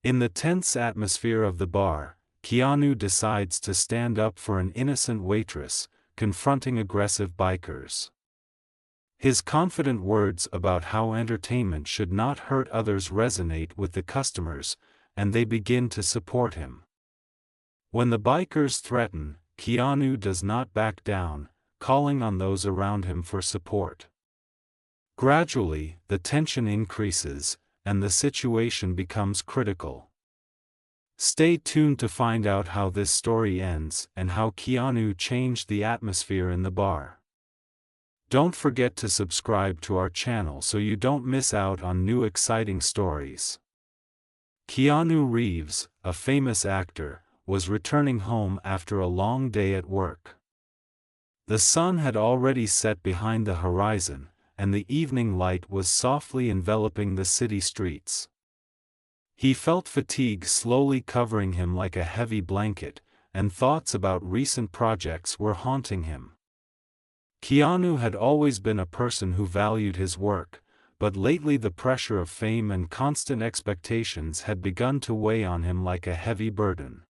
In the tense atmosphere of the bar, Keanu decides to stand up for an innocent waitress, confronting aggressive bikers. His confident words about how entertainment should not hurt others resonate with the customers, and they begin to support him. When the bikers threaten, Keanu does not back down, calling on those around him for support. Gradually, the tension increases, and the situation becomes critical. Stay tuned to find out how this story ends and how Keanu changed the atmosphere in the bar. Don't forget to subscribe to our channel so you don't miss out on new exciting stories. Keanu Reeves, a famous actor, was returning home after a long day at work. The sun had already set behind the horizon, and the evening light was softly enveloping the city streets. He felt fatigue slowly covering him like a heavy blanket, and thoughts about recent projects were haunting him. Keanu had always been a person who valued his work, but lately the pressure of fame and constant expectations had begun to weigh on him like a heavy burden.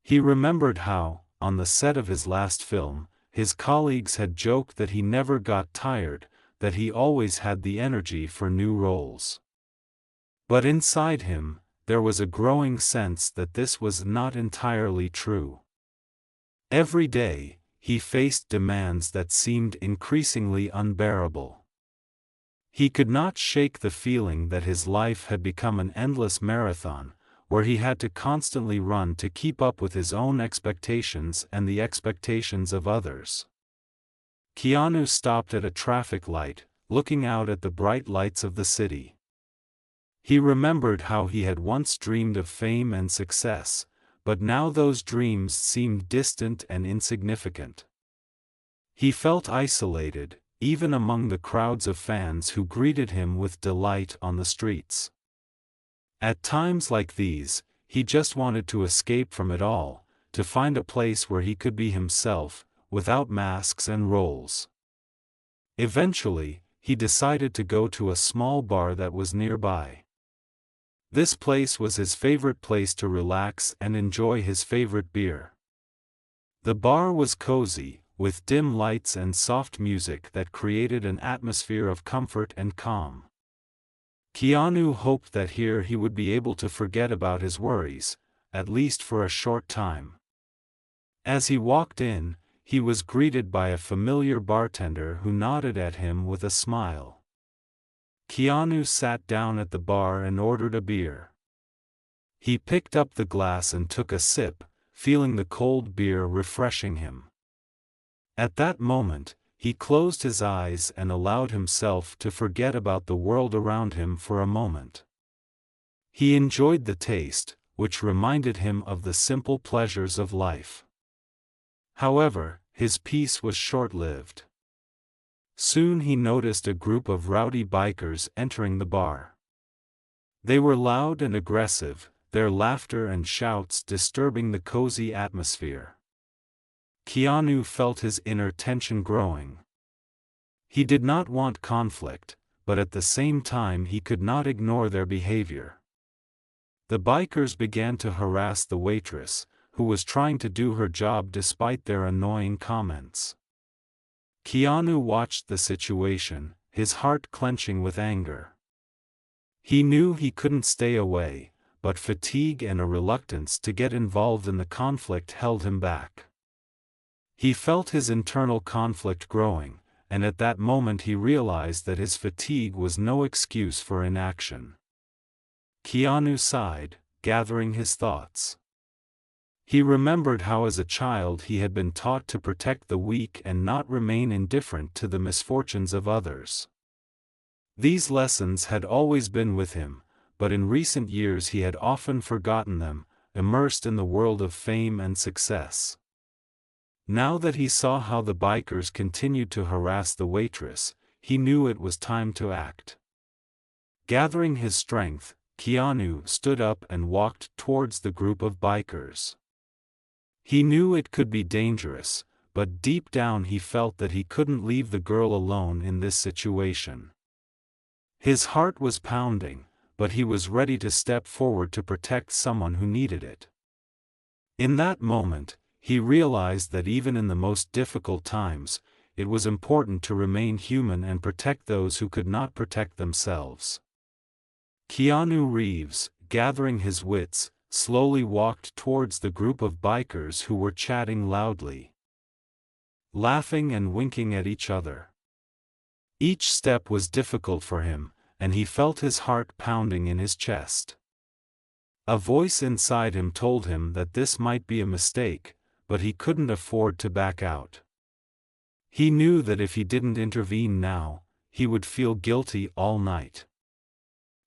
He remembered how, on the set of his last film, his colleagues had joked that he never got tired, that he always had the energy for new roles. But inside him, there was a growing sense that this was not entirely true. Every day, he faced demands that seemed increasingly unbearable. He could not shake the feeling that his life had become an endless marathon, where he had to constantly run to keep up with his own expectations and the expectations of others. Keanu stopped at a traffic light, looking out at the bright lights of the city. He remembered how he had once dreamed of fame and success, but now those dreams seemed distant and insignificant. He felt isolated, even among the crowds of fans who greeted him with delight on the streets. At times like these, he just wanted to escape from it all, to find a place where he could be himself, without masks and roles. Eventually, he decided to go to a small bar that was nearby. This place was his favorite place to relax and enjoy his favorite beer. The bar was cozy, with dim lights and soft music that created an atmosphere of comfort and calm. Keanu hoped that here he would be able to forget about his worries, at least for a short time. As he walked in, he was greeted by a familiar bartender who nodded at him with a smile. Keanu sat down at the bar and ordered a beer. He picked up the glass and took a sip, feeling the cold beer refreshing him. At that moment, he closed his eyes and allowed himself to forget about the world around him for a moment. He enjoyed the taste, which reminded him of the simple pleasures of life. However, his peace was short-lived. Soon he noticed a group of rowdy bikers entering the bar. They were loud and aggressive, their laughter and shouts disturbing the cozy atmosphere. Keanu felt his inner tension growing. He did not want conflict, but at the same time he could not ignore their behavior. The bikers began to harass the waitress, who was trying to do her job despite their annoying comments. Keanu watched the situation, his heart clenching with anger. He knew he couldn't stay away, but fatigue and a reluctance to get involved in the conflict held him back. He felt his internal conflict growing, and at that moment he realized that his fatigue was no excuse for inaction. Keanu sighed, gathering his thoughts. He remembered how as a child he had been taught to protect the weak and not remain indifferent to the misfortunes of others. These lessons had always been with him, but in recent years he had often forgotten them, immersed in the world of fame and success. Now that he saw how the bikers continued to harass the waitress, he knew it was time to act. Gathering his strength, Keanu stood up and walked towards the group of bikers. He knew it could be dangerous, but deep down he felt that he couldn't leave the girl alone in this situation. His heart was pounding, but he was ready to step forward to protect someone who needed it. In that moment, he realized that even in the most difficult times, it was important to remain human and protect those who could not protect themselves. Keanu Reeves, gathering his wits, slowly walked towards the group of bikers who were chatting loudly, laughing and winking at each other. Each step was difficult for him, and he felt his heart pounding in his chest. A voice inside him told him that this might be a mistake, but he couldn't afford to back out. He knew that if he didn't intervene now, he would feel guilty all night.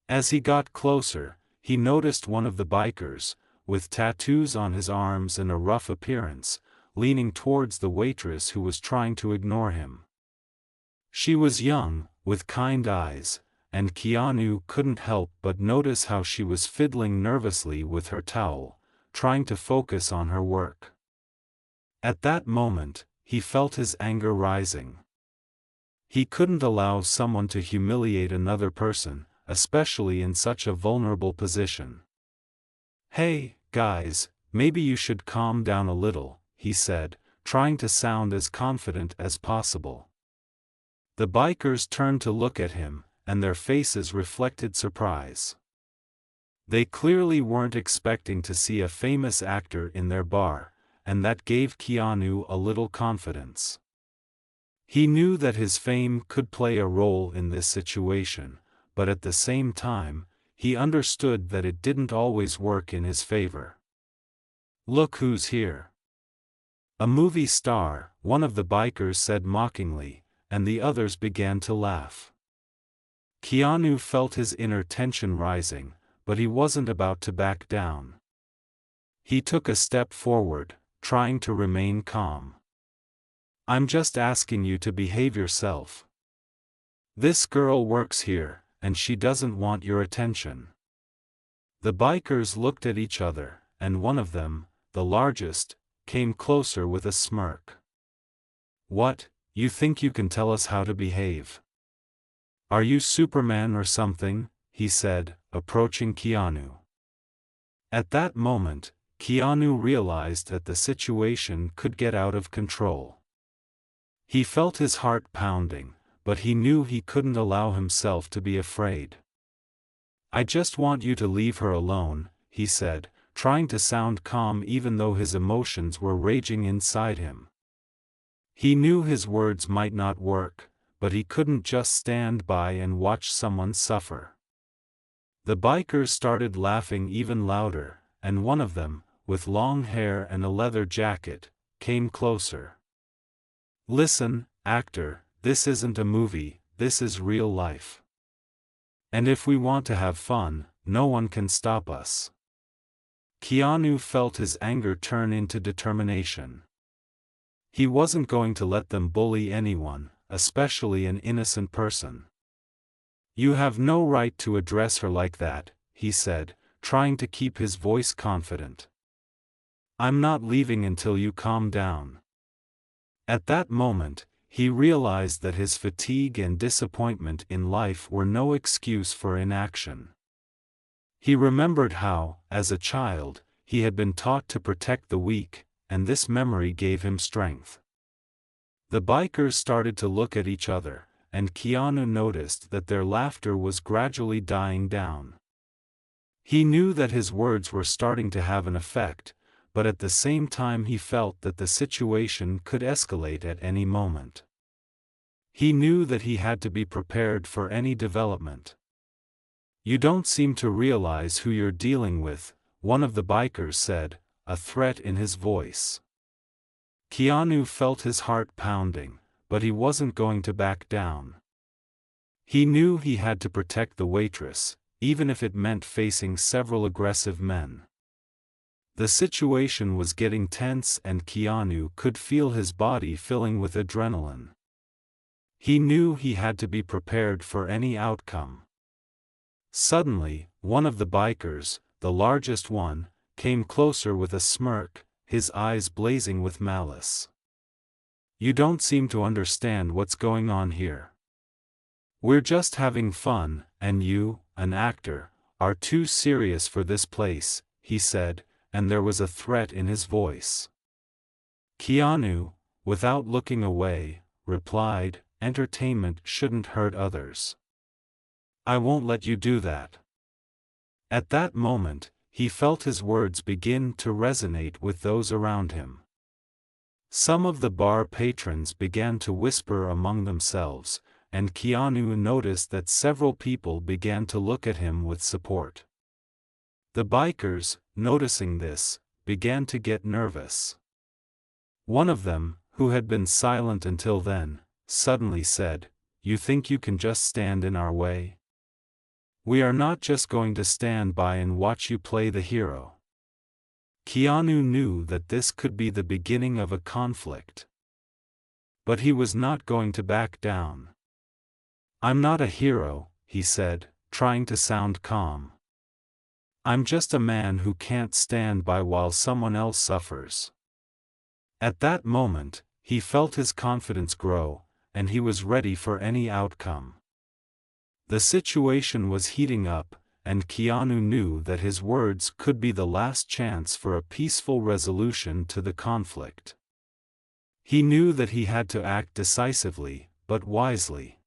As he got closer, he noticed one of the bikers, with tattoos on his arms and a rough appearance, leaning towards the waitress who was trying to ignore him. She was young, with kind eyes, and Keanu couldn't help but notice how she was fiddling nervously with her towel, trying to focus on her work. At that moment, he felt his anger rising. He couldn't allow someone to humiliate another person, especially in such a vulnerable position. "Hey, guys, maybe you should calm down a little," he said, trying to sound as confident as possible. The bikers turned to look at him, and their faces reflected surprise. They clearly weren't expecting to see a famous actor in their bar, and that gave Keanu a little confidence. He knew that his fame could play a role in this situation, but at the same time, he understood that it didn't always work in his favor. "Look who's here." "A movie star," one of the bikers said mockingly, and the others began to laugh. Keanu felt his inner tension rising, but he wasn't about to back down. He took a step forward, trying to remain calm. "I'm just asking you to behave yourself. This girl works here, and she doesn't want your attention." The bikers looked at each other, and one of them, the largest, came closer with a smirk. "What, you think you can tell us how to behave? Are you Superman or something?" he said, approaching Keanu. At that moment, Keanu realized that the situation could get out of control. He felt his heart pounding, but he knew he couldn't allow himself to be afraid. "I just want you to leave her alone," he said, trying to sound calm even though his emotions were raging inside him. He knew his words might not work, but he couldn't just stand by and watch someone suffer. The bikers started laughing even louder, and one of them, with long hair and a leather jacket, came closer. "Listen, actor, this isn't a movie, this is real life. And if we want to have fun, no one can stop us." Keanu felt his anger turn into determination. He wasn't going to let them bully anyone, especially an innocent person. "You have no right to address her like that," he said, trying to keep his voice confident. "I'm not leaving until you calm down." At that moment, he realized that his fatigue and disappointment in life were no excuse for inaction. He remembered how, as a child, he had been taught to protect the weak, and this memory gave him strength. The bikers started to look at each other, and Keanu noticed that their laughter was gradually dying down. He knew that his words were starting to have an effect, but at the same time he felt that the situation could escalate at any moment. He knew that he had to be prepared for any development. "You don't seem to realize who you're dealing with," one of the bikers said, a threat in his voice. Keanu felt his heart pounding, but he wasn't going to back down. He knew he had to protect the waitress, even if it meant facing several aggressive men. The situation was getting tense and Keanu could feel his body filling with adrenaline. He knew he had to be prepared for any outcome. Suddenly, one of the bikers, the largest one, came closer with a smirk, his eyes blazing with malice. "You don't seem to understand what's going on here. We're just having fun, and you, an actor, are too serious for this place," he said, and there was a threat in his voice. Keanu, without looking away, replied, "Entertainment shouldn't hurt others. I won't let you do that." At that moment, he felt his words begin to resonate with those around him. Some of the bar patrons began to whisper among themselves, and Keanu noticed that several people began to look at him with support. The bikers, noticing this, began to get nervous. One of them, who had been silent until then, suddenly said, "You think you can just stand in our way? We are not just going to stand by and watch you play the hero." Keanu knew that this could be the beginning of a conflict. But he was not going to back down. "I'm not a hero," he said, trying to sound calm. "I'm just a man who can't stand by while someone else suffers." At that moment, he felt his confidence grow, and he was ready for any outcome. The situation was heating up, and Keanu knew that his words could be the last chance for a peaceful resolution to the conflict. He knew that he had to act decisively, but wisely.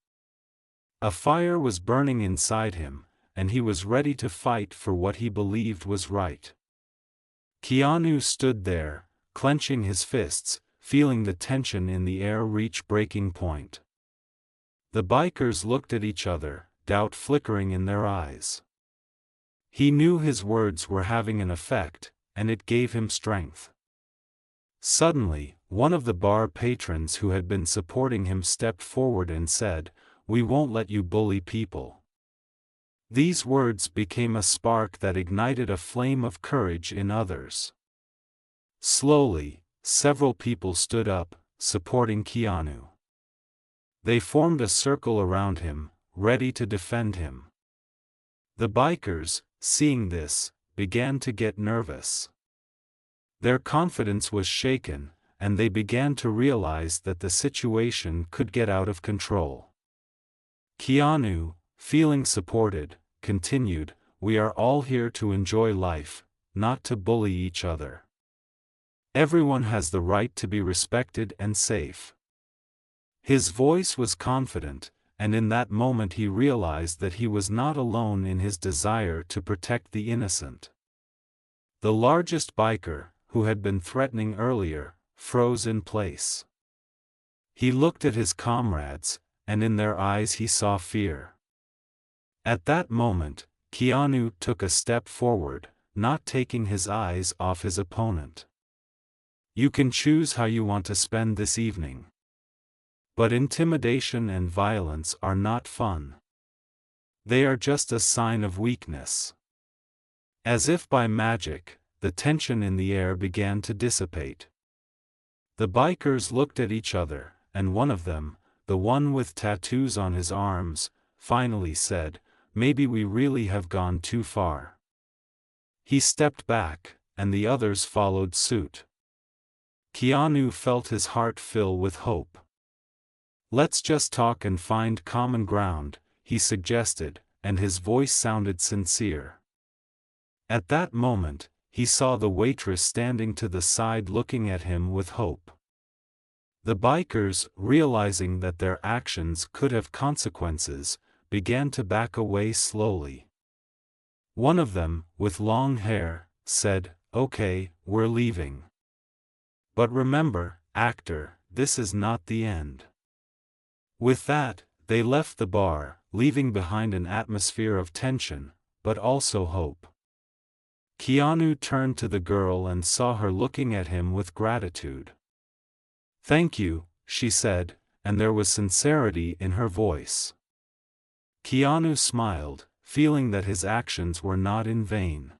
A fire was burning inside him, and he was ready to fight for what he believed was right. Keanu stood there, clenching his fists, feeling the tension in the air reach breaking point. The bikers looked at each other, doubt flickering in their eyes. He knew his words were having an effect, and it gave him strength. Suddenly, one of the bar patrons who had been supporting him stepped forward and said, "We won't let you bully people." These words became a spark that ignited a flame of courage in others. Slowly, several people stood up, supporting Keanu. They formed a circle around him, ready to defend him. The bikers, seeing this, began to get nervous. Their confidence was shaken, and they began to realize that the situation could get out of control. Keanu, feeling supported, continued, "We are all here to enjoy life, not to bully each other. Everyone has the right to be respected and safe." His voice was confident, and in that moment he realized that he was not alone in his desire to protect the innocent. The largest biker, who had been threatening earlier, froze in place. He looked at his comrades, and in their eyes he saw fear. At that moment, Keanu took a step forward, not taking his eyes off his opponent. "You can choose how you want to spend this evening. But intimidation and violence are not fun. They are just a sign of weakness." As if by magic, the tension in the air began to dissipate. The bikers looked at each other, and one of them, the one with tattoos on his arms, finally said, "Maybe we really have gone too far." He stepped back, and the others followed suit. Keanu felt his heart fill with hope. "Let's just talk and find common ground," he suggested, and his voice sounded sincere. At that moment, he saw the waitress standing to the side looking at him with hope. The bikers, realizing that their actions could have consequences, began to back away slowly. One of them, with long hair, said, "Okay, we're leaving. But remember, actor, this is not the end." With that, they left the bar, leaving behind an atmosphere of tension, but also hope. Keanu turned to the girl and saw her looking at him with gratitude. "Thank you," she said, and there was sincerity in her voice. Keanu smiled, feeling that his actions were not in vain.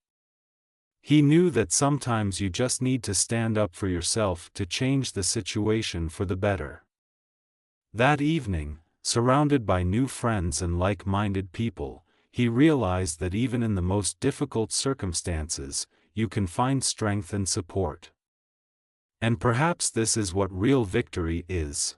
He knew that sometimes you just need to stand up for yourself to change the situation for the better. That evening, surrounded by new friends and like-minded people, he realized that even in the most difficult circumstances, you can find strength and support. And perhaps this is what real victory is.